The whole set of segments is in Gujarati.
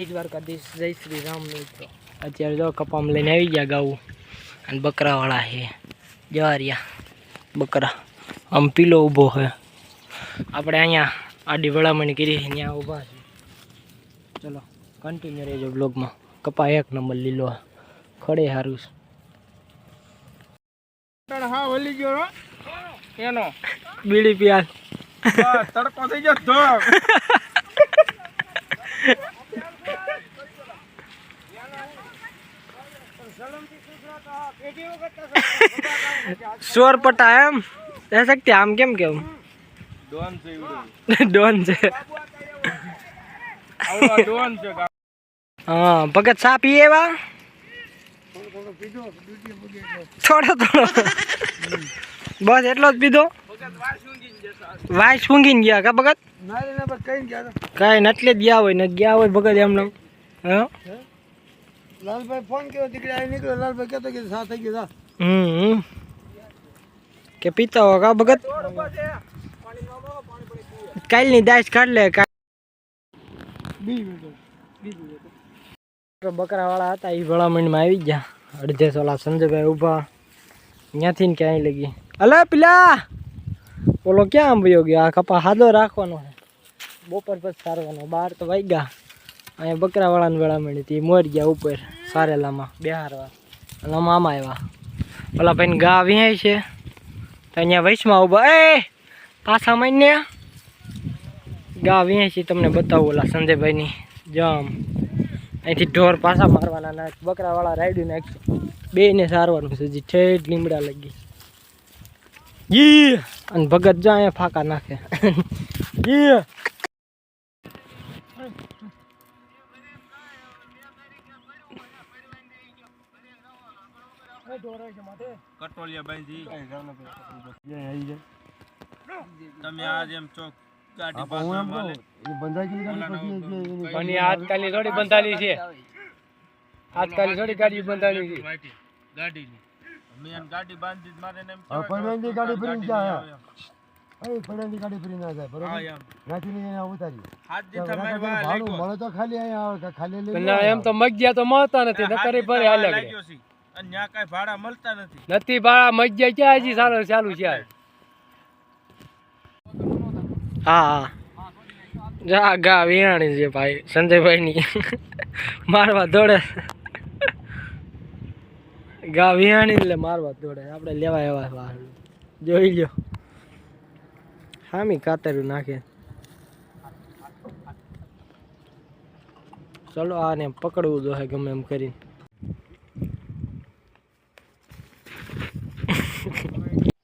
દ્વારકાધીશ જય શ્રી રામ મિત્રો અત્યારે જો કપામાં લઈને આવી ગયા ગાવું અને બકરાવાળા છે જવારિયા બકરા આમ પીલો ઊભો છે આપણે અહીંયા આડી ભલામણી કરી ત્યાં ઊભા છે ચલો કન્ટિન્યુ રહેજો બ્લોગમાં કપા એક નંબર લીલો ખડે સારું છે હા વળી ગયો એનો બીડી પિયાલ તડકો થઈ ગયો ધો शोर पटा एम रह सकते आम केम केम ડોન છે डॉन से આવડો ડોન છે हाँ भगत सा पिए वा थोड़ा थोड़ा बस एटलो ज पीधो वाय सूंघी गया का भगत कई नटले गया होय न गया होय भगत एमनो हाँ લાલભાઈ ફોન કર્યો દીકરા આવી નીકળ્યો લાલભાઈ કહેતો કે સાથ થઈ ગયો के पीता होगा भगत काल नी दाश काढ ले बकरा वाला હતા ઈ ભલામણમાં આવી ગયા અડધે સોલા સંજયભાઈ ઊભા ત્યાંથી ને ક્યાંય લગી અલે પેલા ઓલો ક્યાં આંબયો ગયો આ કપા હાદો રાખવાનો છે બપોર પછી સારવાનો 12 તો વાગ્યા અહીંયા બકરા વાળાને ભલામણી હતી મોર ગયા ઉપર સારેલામાં બેહારવા અને મામા આવ્યા ઓલા ભાઈને ગા વિહાય છે તો અહીંયા વૈશમાં ઊભા એ પાછા મહિને ગા વિહાય છે તમને બતાવું ઓલા સંજયભાઈની જામ અહીંથી ઢોર પાછા મારવાના ના બકરા વાળા રાયડું નાખશું બે ને સારવાનું છે હજી ઠેઠ લીમડા લગી જી અને ભગત જો અહીંયા ફાકા નાખે જી કટોલિયા બાંધી તમે આજ એમ ચોક ગાડી પાસે માલે અને આજકાલની થોડી બંધાલી છે આજકાલની થોડી ગાડી બંધાલી છે ગાડીની મેં ગાડી બાંધી મારે ને પડવાની ગાડી ફરી જાય પડવાની ગાડી ફરી ના જાય બરોબર નાખીને અહીંયા ઉતારી હાથ દીઠા મારવા ભાડું મળે તો ખાલી અહીંયા આવે ખાલી લઈ ના એમ તો મગ્યા તો મળતા નથી નકરી ભરે હાલે લાગ્યો છે અને ન્યા કાઈ ભાડા મળતા નથી નથી ભાડા મગ્યા ક્યાં હજી સારો ચાલુ છે હા હા જા ગા વિયાણી છે ભાઈ સંજયભાઈ ની મારવા દોડે ગા વિયાણી એટલે મારવા દોડે આપણે લેવા એવા જોઈ લ્યો હામી કાતરું નાખે ચલો આને પકડવું જોઈએ ગમે એમ કરીને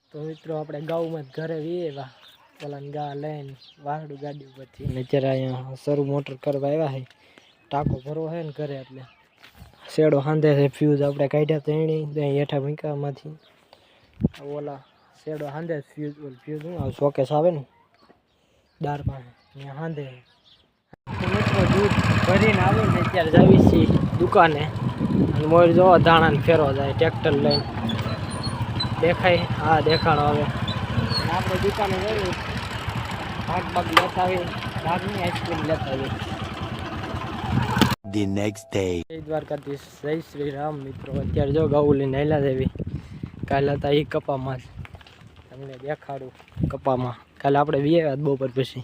તો મિત્રો આપણે ગાઉમાં જ ઘરે વીએવા પેલા ગા લઈને વાહડું ગાડી ઉપરથી અત્યારે અહીંયા શરૂ મોટર કરવા આવ્યા છે ટાંકો ભરવો છે ને ઘરે એટલે શેડો હાંધે છે ફ્યુઝ આપણે કાઢ્યા તો એની ત્યાં હેઠા મૂક્યામાંથી ઓલા શેડો હાંધે ફ્યુઝ હું આ શોકેસ આવે ને દાર પાસે ત્યાં હાંધે મિત્રો દૂધ ભરીને આવે ને અત્યારે જાવી છીએ દુકાને અને મોર જો ધાણાને ફેરવા જાય ટ્રેક્ટર લઈને દેખાય હા દેખાડો હવે આપણે દુકાને જઈએ ભાગ લેતા આવી ભાગની આઈસ્ક્રીમ લેતા આવીએ The next day. જય દ્વારકાધીશ જય શ્રી રામ મિત્રો અત્યારે જો ગાઉ લઈને હેલા દેવી કાલે હતા એ કપામાં તમને દેખાડું કપામાં કાલે આપણે વ્યાવ્યા બપોર પછી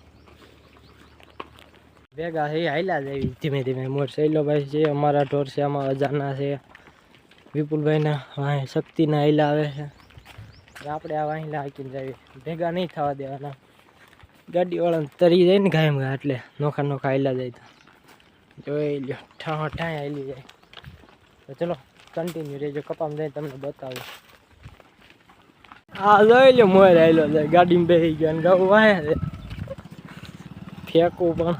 ભેગા છે હાલ્યા દેવી ધીમે ધીમે મોર શૈલોભાઈ છે અમારા ઢોર છે આમાં અજાના છે વિપુલભાઈના વાંહે શક્તિના હાલ્યા આવે છે આપણે આ વાહિલા હાકીને જાવી ભેગા નહીં થવા દેવાના ગાડીવાળાને તરી જાય ને ગાયમ ગા એટલે નોખા નોખા હાલ્યા જાય તો જોઈ લ્યો ઠાહ ઠાહ હાલી જાય તો ચલો કન્ટિન્યુ રહેજો કપામાં જઈને તમને બતાવું હા જોઈ લ્યો મોર હાલ્યો જાય ગાડીમાં બેસી ગયો અને ગાઉ વાહે છે ફેંકવું પણ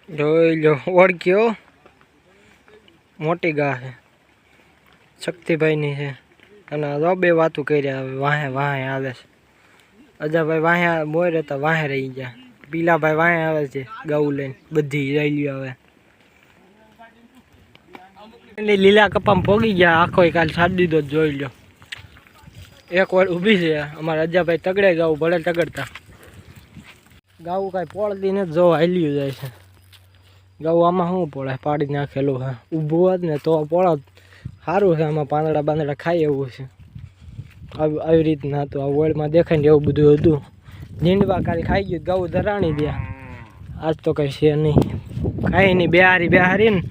જોઈ લ્યો ઓળખ્યો મોટી ગા છે શક્તિભાઈની છે અને આ બે વાતું કર્યા હવે વાહે વાહે આવે છે અજાભાઈ વાહે મોર હતા વાહે રહી ગયા પીલાભાઈ વાહે આવે છે ગાઉ લઈને બધી રેલીઓ આવે એની લીલા કપામાં પોગી ગયા આખો કાલ છાડી દીધો જોઈ લ્યો એક વાર ઊભી છે અમારા અજાભાઈ તગડે ગાઉ ભલે તગડતા ગાઉ કાંઈ પોળતી નથી જો હાલ્યું જાય છે ગૌ આમાં શું પડે, પાડી નાખેલું હે. ઊભું હોત ને તો પડત. સારું છે, આમાં પાંદડા બાંદડા ખાઈ એવું છે. આવી રીતના હતું. આ વર્લ્ડમાં દેખાય ને એવું બધું હતું. નીંદવા કાલે ખાઈ ગયું, ગૌ ધરાણી દે. આજ તો કંઈ છે નહીં, કાંઈ નહીં. બેહારી ને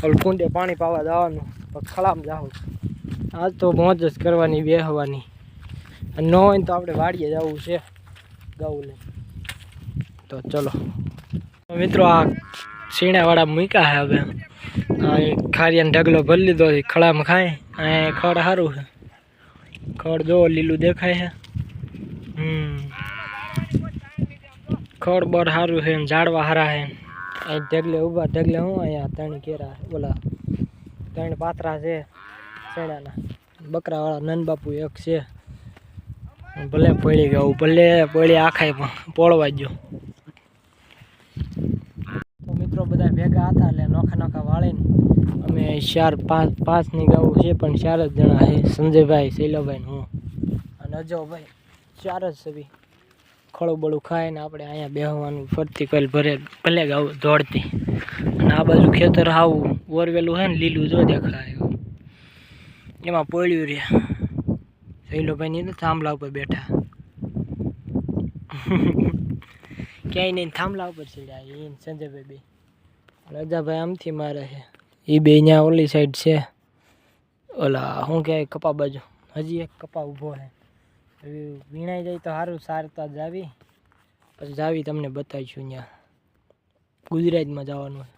ઓલું કુંડે પાણી પાવા જવાનું, ખળામ જવું. આજ તો મોજ જ કરવાની, બેહવાની. અને ન હોય ને તો આપણે વાડીએ જવું છે ગૌને. તો ચલો મિત્રો, આ સીણાવાળા મૂક્યા છે હવે. ખારિયાનો ઢગલો ભરી લીધો છે, ખળામાં ખાય. અહીંયા ખડ સારું છે, ખડ જો લીલું દેખાય છે. ખડ બળ સારું છે, ઝાડવા સારા છે. અહીં ઢગલે ઊભા, ઢગલે હું અહીંયા 3 કેરા ઓલા 3 પાત્રા છે શેણાના. બકરાવાળા નનબાપુ એક છે. ભલે પડી ગયું, ભલે પડી આખાય, પણ પોળવા ગયો. તો મિત્રો બધા ભેગા હતા એટલે નોખા વાળીને અમે 4-5ની ગાઉ છે, પણ 4 જ જણા છે. સંજયભાઈ, શૈલાભાઈ હું અને અજયભાઈ, 4 જ સભી. ખળું બળું ખાય ને આપણે અહીંયા બેહવાનું, ફરતી કલ ભલે ગાઉ દોડતી. અને આ બાજુ ખેતર આવું ઓરવેલું છે ને, લીલું જો દેખાય એમાં પડ્યું રે. શૈલોભાઈ ની તો થાંભલા ઉપર બેઠા. ક્યાંય નહીં, થાંભલા ઉપર ચડ્યા એ સંજયભાઈ બે. રજાભાઈ આમથી મારે છે, એ બે ત્યાં ઓલી સાઈડ છે. ઓલા શું કહેવાય, કપા બાજુ હજી એક કપા ઊભો છે. વીણાઈ જાય તો સારું, સારતા જ આવી પછી તમને બતાવીશું. ત્યાં ગુજરાતમાં જવાનું છે.